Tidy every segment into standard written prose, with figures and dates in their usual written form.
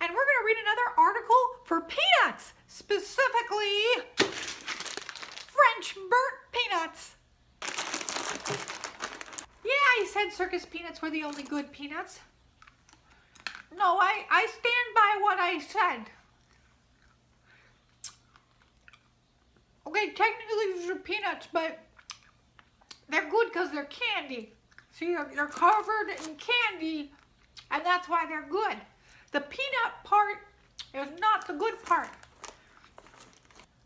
and we're going to read another article for peanuts, specifically French burnt peanuts. Yeah, I said circus peanuts were the only good peanuts. No, I stand by what I said. Okay, technically these are peanuts, but they're good because they're candy. See, they're covered in candy, and that's why they're good. The peanut part is not the good part.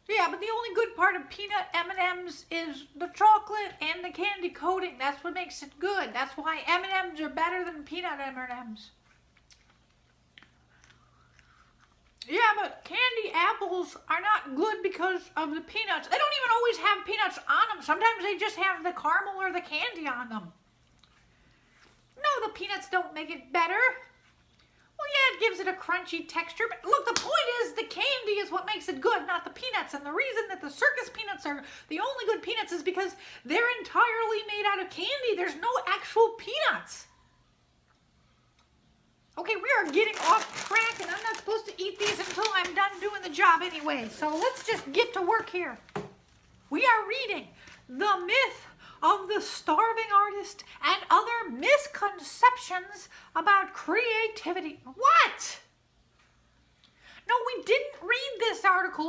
Yeah, but the only good part of peanut M&Ms is the chocolate and the candy coating. That's what makes it good. That's why M&Ms are better than peanut M&Ms. Yeah, but candy apples are not good because of the peanuts. They don't even always have peanuts on them. Sometimes they just have the caramel or the candy on them. No, the peanuts don't make it better. Well, yeah, it gives it a crunchy texture, but look, the point is the candy is what makes it good, not the peanuts. And the reason that the circus peanuts are the only good peanuts is because they're entirely made out of candy. There's no actual peanuts. Okay, we are getting off track, and I'm not supposed to eat these until I'm done doing the job anyway. So let's just get to work here. We are reading The Myth of the Starving Artist and Other Misconceptions About Creativity. What? No, we didn't read this article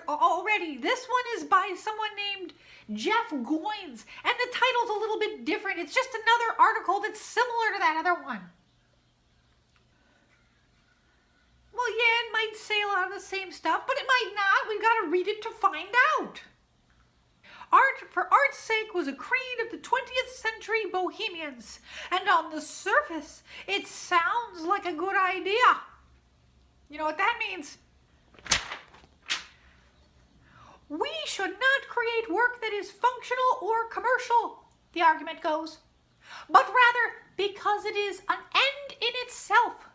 already. This one is by someone named Jeff Goins, and the title's a little bit different. It's just another article that's similar to that other one. Well, yeah, it might say a lot of the same stuff, but it might not. We've got to read it to find out. Art for art's sake was a creed of the 20th century Bohemians, and on the surface, it sounds like a good idea. You know what that means? We should not create work that is functional or commercial, the argument goes, but rather because it is an end in itself.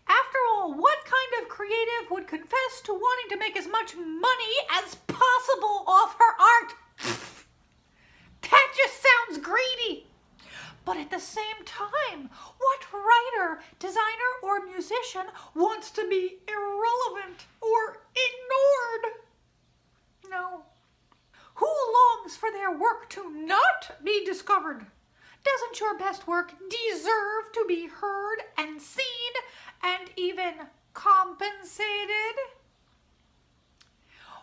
After all, what kind of creative would confess to wanting to make as much money as possible off her art? That just sounds greedy. But at the same time, what writer, designer, or musician wants to be irrelevant or ignored? No. Who longs for their work to not be discovered? Doesn't your best work deserve to be heard and seen and even compensated?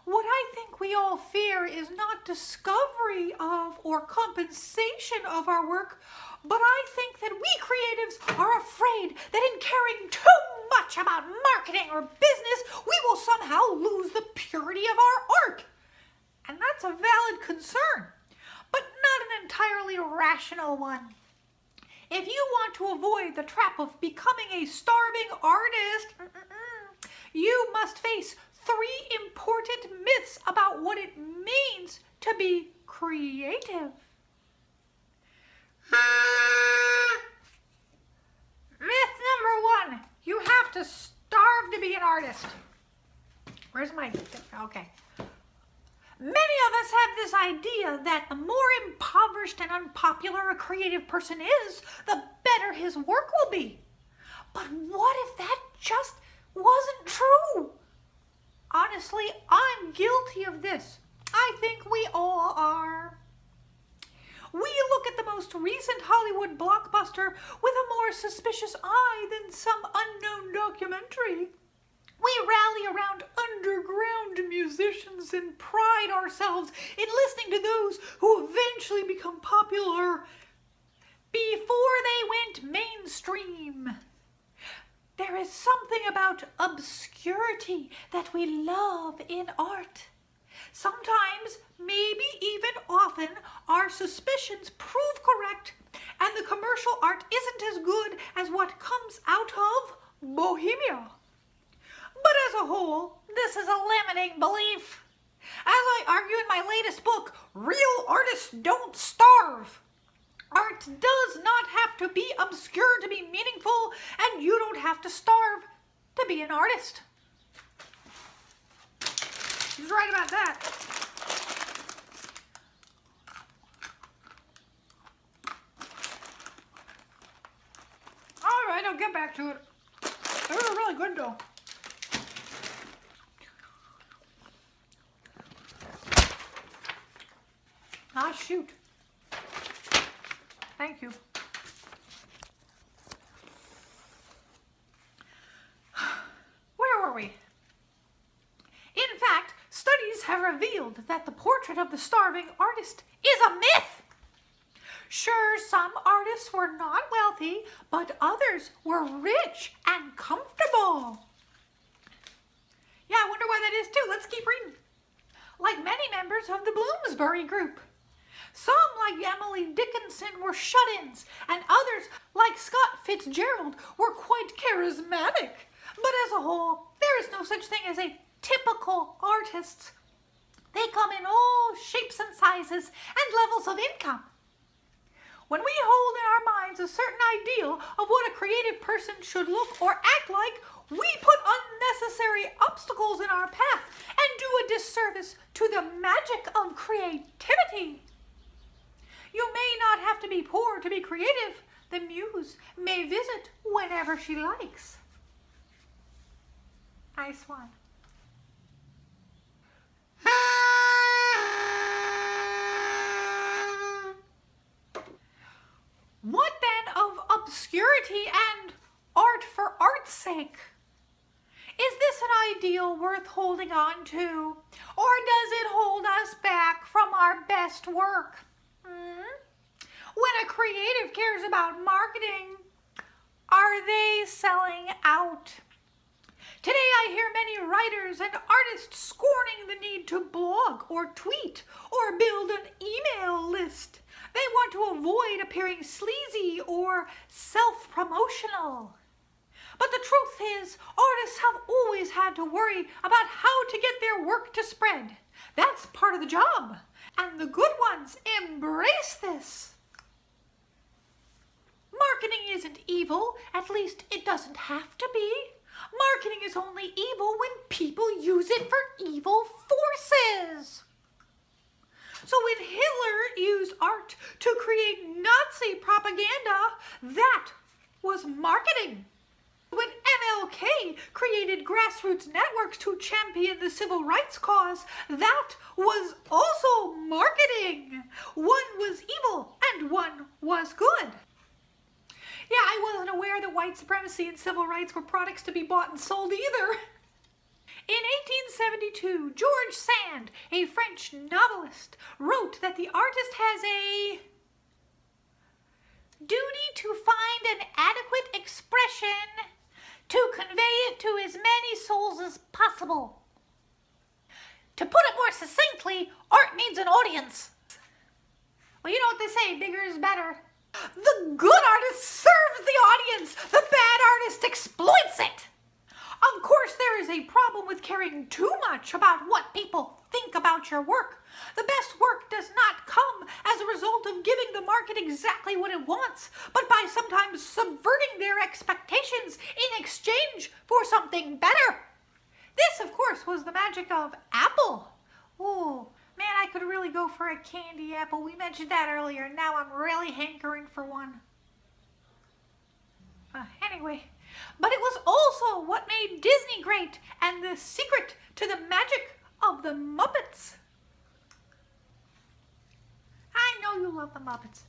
What I think we all fear is not discovery of or compensation of our work, but I think that we creatives are afraid that in caring too much about marketing or business, we will somehow lose the purity of our art. And that's a valid concern, but not an entirely rational one. If you want to avoid the trap of becoming a starving artist, you must face 3 important myths about what it means to be creative. Myth number 1, you have to starve to be an artist. Where's my, okay. Many of us have this idea that the more impoverished and unpopular a creative person is, the better his work will be. But what if that just wasn't true? Honestly, I'm guilty of this. I think we all are. We look at the most recent Hollywood blockbuster with a more suspicious eye than some unknown documentary. We rally around underground musicians and pride ourselves in listening to those who eventually become popular before they went mainstream. There is something about obscurity that we love in art. Sometimes, maybe even often, our suspicions prove correct, and the commercial art isn't as good as what comes out of Bohemia. But as a whole, this is a limiting belief. As I argue in my latest book, Real Artists Don't Starve. Art does not have to be obscure to be meaningful, and you don't have to starve to be an artist. He's right about that. All right, I'll get back to it. They were really good though. Ah, shoot. Thank you. Where were we? In fact, studies have revealed that the portrait of the starving artist is a myth. Sure, some artists were not wealthy, but others were rich and comfortable. Yeah, I wonder why that is too. Let's keep reading. Like many members of the Bloomsbury group. Some, like Emily Dickinson, were shut-ins, and others, like Scott Fitzgerald, were quite charismatic. But as a whole, there is no such thing as a typical artist. They come in all shapes and sizes and levels of income. When we hold in our minds a certain ideal of what a creative person should look or act like, we put unnecessary obstacles in our path and do a disservice to the magic of creativity. You may not have to be poor to be creative. The muse may visit whenever she likes. Nice one. What then of obscurity and art for art's sake? Is this an ideal worth holding on to, or does it hold us back from our best work? When a creative cares about marketing, are they selling out? Today I hear many writers and artists scorning the need to blog or tweet or build an email list. They want to avoid appearing sleazy or self-promotional. But the truth is, artists have always had to worry about how to get their work to spread. That's part of the job, and the good ones embrace this. Marketing isn't evil, at least it doesn't have to be. Marketing is only evil when people use it for evil forces. So when Hitler used art to create Nazi propaganda, that was marketing. When MLK created grassroots networks to champion the civil rights cause, that was also marketing. One was evil and one was good. Yeah, I wasn't aware that white supremacy and civil rights were products to be bought and sold either. In 1872, George Sand, a French novelist, wrote that the artist has a duty to find an adequate expression to convey it to as many souls as possible. To put it more succinctly, art needs an audience. Well, you know what they say, bigger is better. The good artist serves the audience. The bad artist exploits it. Of course, there is a problem with caring too much about what people think about your work. The best work does not come as a result of giving the market exactly what it wants, but by sometimes subverting their expectations in exchange for something better. This, of course, was the magic of Apple. Oh, man, I could really go for a candy apple. We mentioned that earlier, and now I'm really hankering for one. Anyway, but it was also what made Disney great and the secret to the magic of the Muppets. I know you love the Muppets.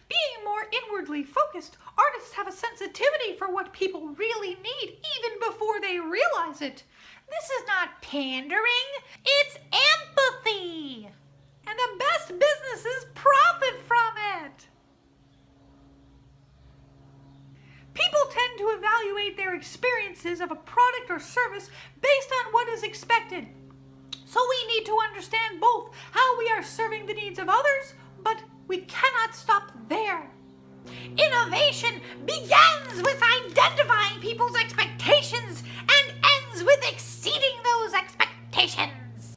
Being more inwardly focused, artists have a sensitivity for what people really need even before they realize it. This is not pandering, it's empathy. And the best businesses profit from it. People tend to evaluate their experiences of a product or service based on what is expected. So we need to understand both how we are serving the needs of others, but we cannot stop there. Innovation begins with identifying people's expectations and ends with exceeding those expectations.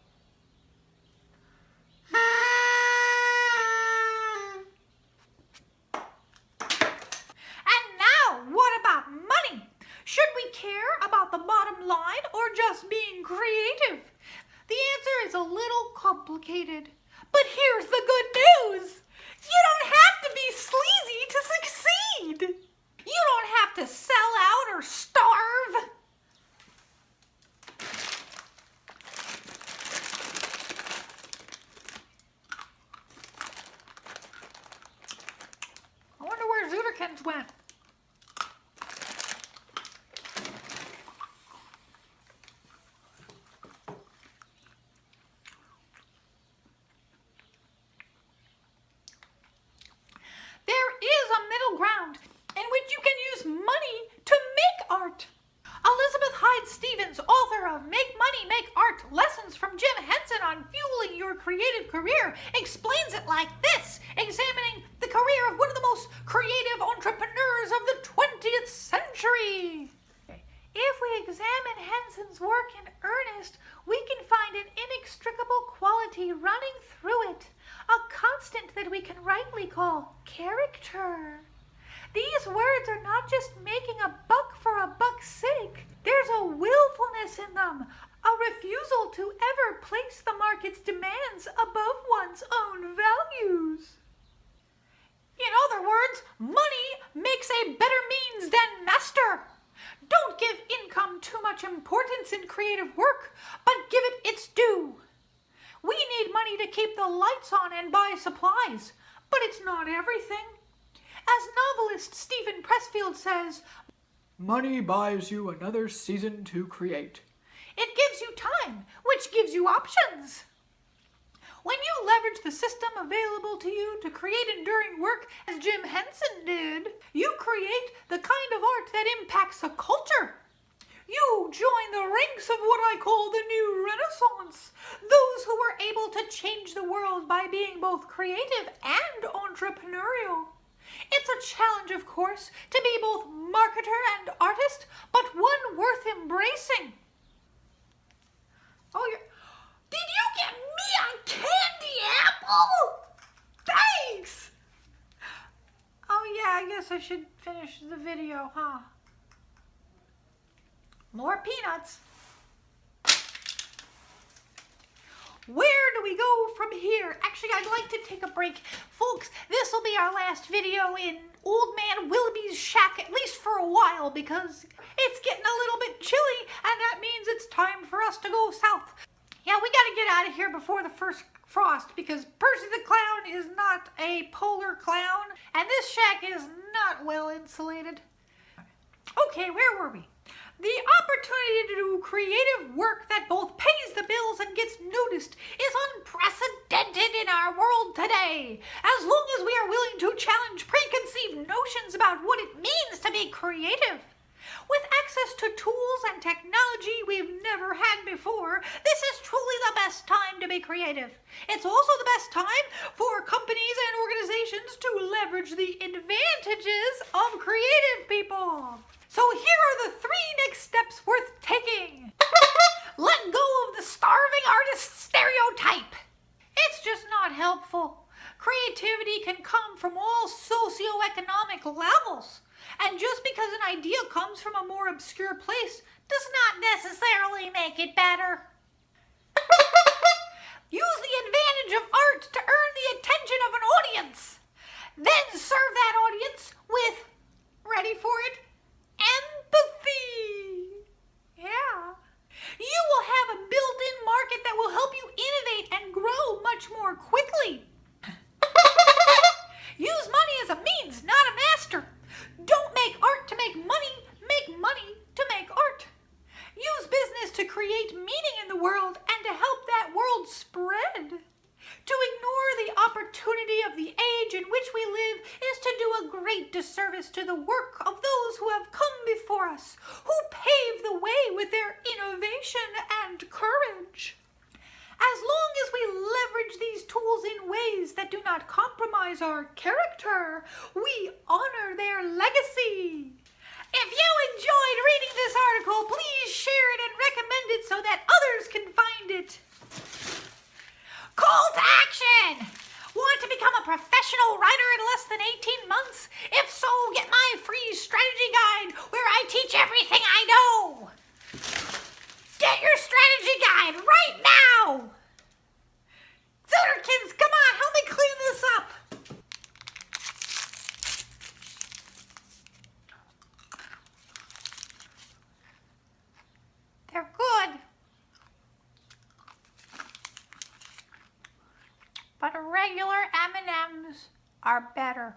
And now, what about money? Should we care about the bottom line or just being creative? The answer is a little complicated, but here's the good news. You don't have to be sleazy to succeed. You don't have to sell out or starve. century. If we examine Henson's work in earnest, we can find an inextricable quality running through it, a constant that we can rightly call character. These words are not just making a buck for a buck's sake. There's a willfulness in them, a refusal to ever place the market's demands above one's own values. In other words, money makes a better means than master. Don't give income too much importance in creative work, but give it its due. We need money to keep the lights on and buy supplies, but it's not everything. As novelist Stephen Pressfield says, money buys you another season to create. It gives you time, which gives you options. When you leverage the system available to you to create enduring work, as Jim Henson did, you create the kind of art that impacts a culture. You join the ranks of what I call the new Renaissance, those who were able to change the world by being both creative and entrepreneurial. It's a challenge, of course, to be both marketer and artist, but one worth embracing. Oh, did you get me a candy apple? Thanks! Oh yeah, I guess I should finish the video, huh? More peanuts. Where do we go from here? Actually, I'd like to take a break. Folks, this will be our last video in Old Man Willoughby's shack, at least for a while, because it's getting a little bit chilly, and that means it's time for us to go south. Yeah, we gotta get out of here before the first frost, because Percy the Clown is not a polar clown, and this shack is not well insulated. Okay, where were we? The opportunity to do creative work that both pays the bills and gets noticed is unprecedented in our world today. As long as we are willing to challenge preconceived notions about what it means to be creative. With access to tools and technology we've never had before, this is truly the best time to be creative. It's also the best time for companies and organizations to leverage the advantages of creative people. So here are the 3 next steps worth taking. Let go of the starving artist stereotype. It's just not helpful. Creativity can come from all socioeconomic levels. And just because an idea comes from a more obscure place does not necessarily make it better. Use the advantage of art to earn the attention of an audience. Then serve that audience with, ready for it, empathy. Yeah. You will have a built-in market that will help you innovate and grow much more quickly. Use money as a means, not a master. Don't make art to make money to make art. Use business to create meaning in the world and to help that world spread. To ignore the opportunity of the age in which we live is to do a great disservice to the work of those who have come before us, who paved the way with their innovation and courage. As long as we leverage these tools in ways that do not compromise our character, we honor their legacy. If you enjoyed reading this article, please share it and recommend it so that others can find it. Call to action! Want to become a professional writer in less than 18 months? If so, get my free strategy guide where I teach everything I know. Get your strategy guide right now! Zooterkins, come on, help me clean this up. They're good. But regular M&Ms are better.